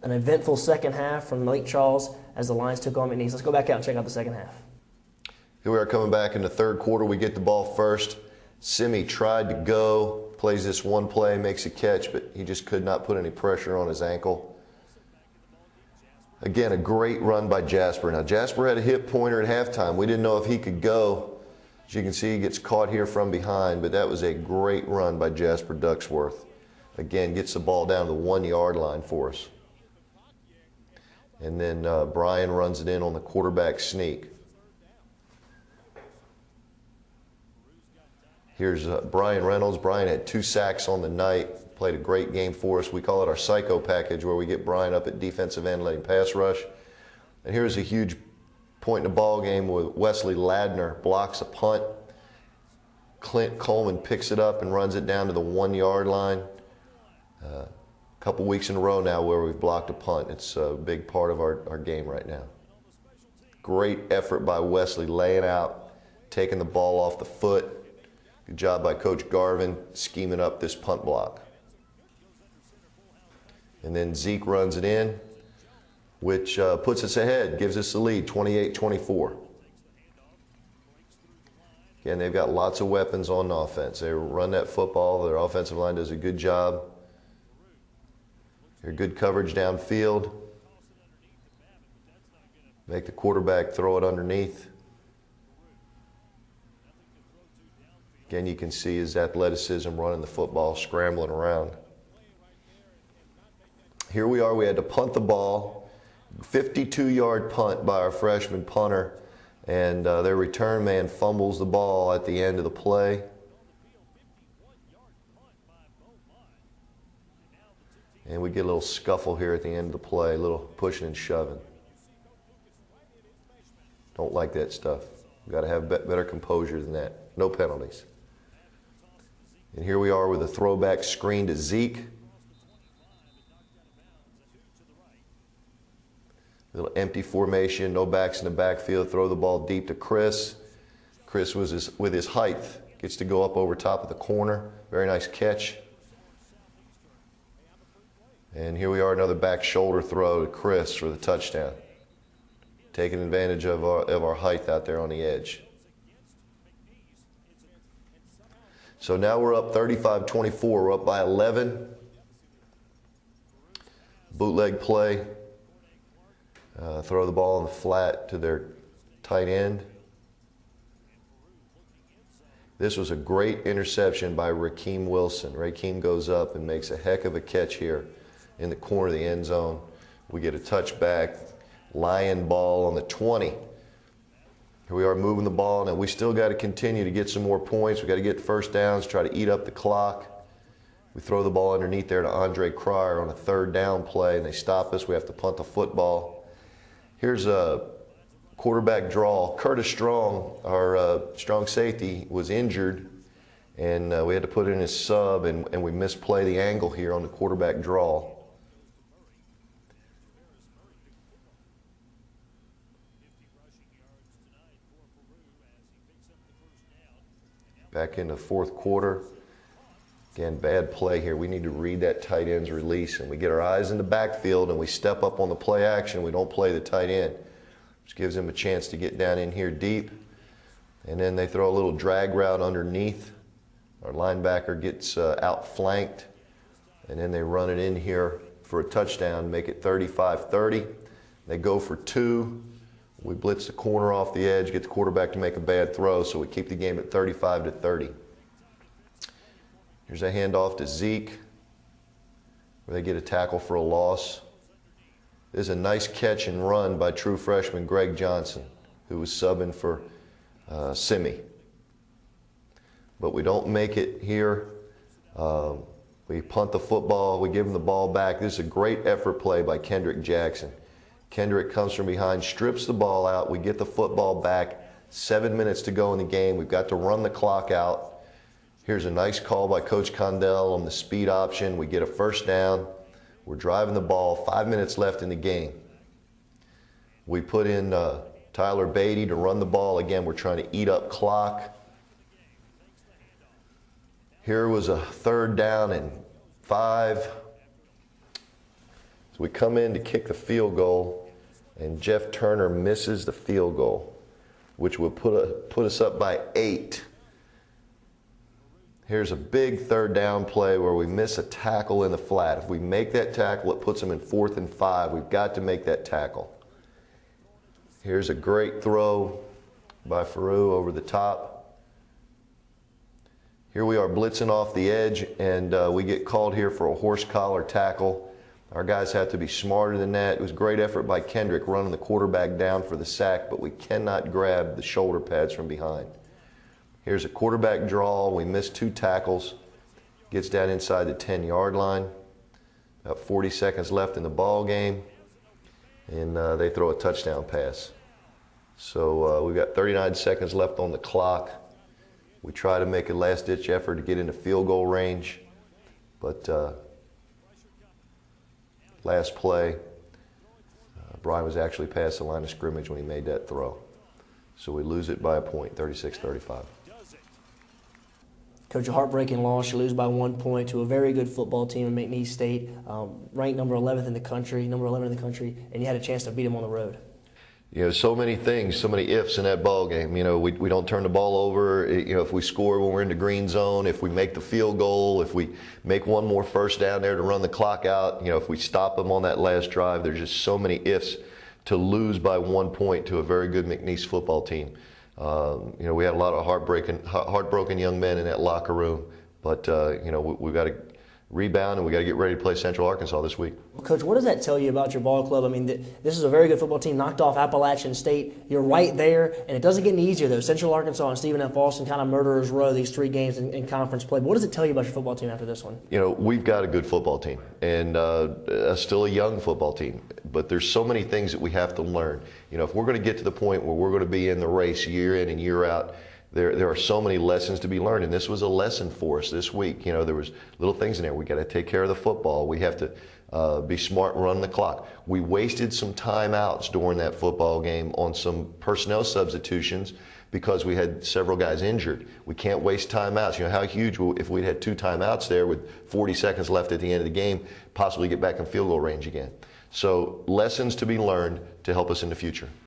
an eventful second half from Lake Charles as the Lions took on McNeese. Let's go back out and check out the second half. Here we are coming back in the third quarter. We get the ball first. Simi tried to go, plays this one play, makes a catch, but he just could not put any pressure on his ankle. Again, a great run by Jasper. Now, Jasper had a hip pointer at halftime. We didn't know if he could go. As you can see, he gets caught here from behind, but that was a great run by Jasper Ducksworth. Again, gets the ball down to the 1 yard line for us. And then Brian runs it in on the quarterback sneak. Here's Brian Reynolds. Brian had 2 sacks on the night, played a great game for us. We call it our psycho package, where we get Brian up at defensive end, letting pass rush. And here's a huge point in the ball game with Wesley Ladner blocks a punt. Clint Coleman picks it up and runs it down to the 1 yard line. A couple weeks in a row now where we've blocked a punt. It's a big part of our game right now. Great effort by Wesley, laying out, taking the ball off the foot. Good job by Coach Garvin scheming up this punt block. And then Zeke runs it in, which puts us ahead, gives us the lead, 28-24. Again, they've got lots of weapons on offense. They run that football. Their offensive line does a good job. They're good coverage downfield. Make the quarterback throw it underneath. Again, you can see his athleticism running the football, scrambling around. Here we are. We had to punt the ball. 52-yard punt by our freshman punter. And their return man fumbles the ball at the end of the play. And we get a little scuffle here at the end of the play, a little pushing and shoving. Don't like that stuff. We've got to have better composure than that. No penalties. And here we are with a throwback screen to Zeke. Little empty formation, no backs in the backfield. Throw the ball deep to Chris. Chris with his height gets to go up over top of the corner. Very nice catch. And here we are, another back shoulder throw to Chris for the touchdown. Taking advantage of our height out there on the edge. So now we're up 35-24. We're up by 11. Bootleg play. Throw the ball in the flat to their tight end. This was a great interception by Rakeem Wilson. Rakeem goes up and makes a heck of a catch here in the corner of the end zone. We get a touchback, lion ball on the 20. Here we are moving the ball. Now we still got to continue to get some more points. We got to get first downs, try to eat up the clock. We throw the ball underneath there to Andre Cryer on a third down play, and they stop us. We have to punt the football. Here's a quarterback draw. Curtis Strong, our strong safety, was injured, and we had to put in his sub, and we misplay the angle here on the quarterback draw. Back in the fourth quarter. Again, bad play here. We need to read that tight end's release, and we get our eyes in the backfield, and we step up on the play action. We don't play the tight end, which gives him a chance to get down in here deep. And then they throw a little drag route underneath. Our linebacker gets outflanked, and then they run it in here for a touchdown, make it 35-30. They go for 2. We blitz the corner off the edge, get the quarterback to make a bad throw, so we keep the game at 35-30. Here's a handoff to Zeke, where they get a tackle for a loss. There's a nice catch and run by true freshman Greg Johnson, who was subbing for Simi. But we don't make it here. We punt the football. We give them the ball back. This is a great effort play by Kendrick Jackson. Kendrick comes from behind, strips the ball out. We get the football back. 7 minutes to go in the game. We've got to run the clock out. Here's a nice call by Coach Condell on the speed option. We get a first down. We're driving the ball. 5 minutes left in the game. We put in Tyler Beatty to run the ball. Again, we're trying to eat up clock. Here was a third down and 5. So we come in to kick the field goal, and Jeff Turner misses the field goal, which would put us up by 8. Here's a big third down play where we miss a tackle in the flat. If we make that tackle, it puts them in 4th and 5. We've got to make that tackle. Here's a great throw by Faroux over the top. Here we are blitzing off the edge, and we get called here for a horse collar tackle. Our guys have to be smarter than that. It was a great effort by Kendrick running the quarterback down for the sack, but we cannot grab the shoulder pads from behind. Here's a quarterback draw. We missed 2 tackles. Gets down inside the 10-yard line. About 40 seconds left in the ball game, and they throw a touchdown pass. So we've got 39 seconds left on the clock. We try to make a last-ditch effort to get into field goal range, but last play, Brian was actually past the line of scrimmage when he made that throw. So we lose it by a point, 36-35. Coach, a heartbreaking loss. You lose by 1 point to a very good football team in McNeese State, ranked number 11 in the country, and you had a chance to beat them on the road. You know, so many things, so many ifs in that ball game. You know, we don't turn the ball over. You know, if we score when we're in the green zone, if we make the field goal, if we make one more first down there to run the clock out, you know, if we stop them on that last drive, there's just so many ifs to lose by 1 point to a very good McNeese football team. You know, we had a lot of heartbroken young men in that locker room, but you know, we've got to rebound and we got to get ready to play Central Arkansas this week. Coach, what does that tell you about your ball club? I mean, this is a very good football team, knocked off Appalachian State. You're right there, and it doesn't get any easier, though. Central Arkansas and Stephen F. Austin kind of murderers row these 3 games in conference play. But what does it tell you about your football team after this one? You know, we've got a good football team, and still a young football team. But there's so many things that we have to learn. You know, if we're going to get to the point where we're going to be in the race year in and year out, there are so many lessons to be learned, and this was a lesson for us this week. You know, there was little things in there. We got to take care of the football. We have to be smart and run the clock. We wasted some timeouts during that football game on some personnel substitutions because we had several guys injured. We can't waste timeouts. You know, how huge if we'd had 2 timeouts there with 40 seconds left at the end of the game, possibly get back in field goal range again. So lessons to be learned to help us in the future.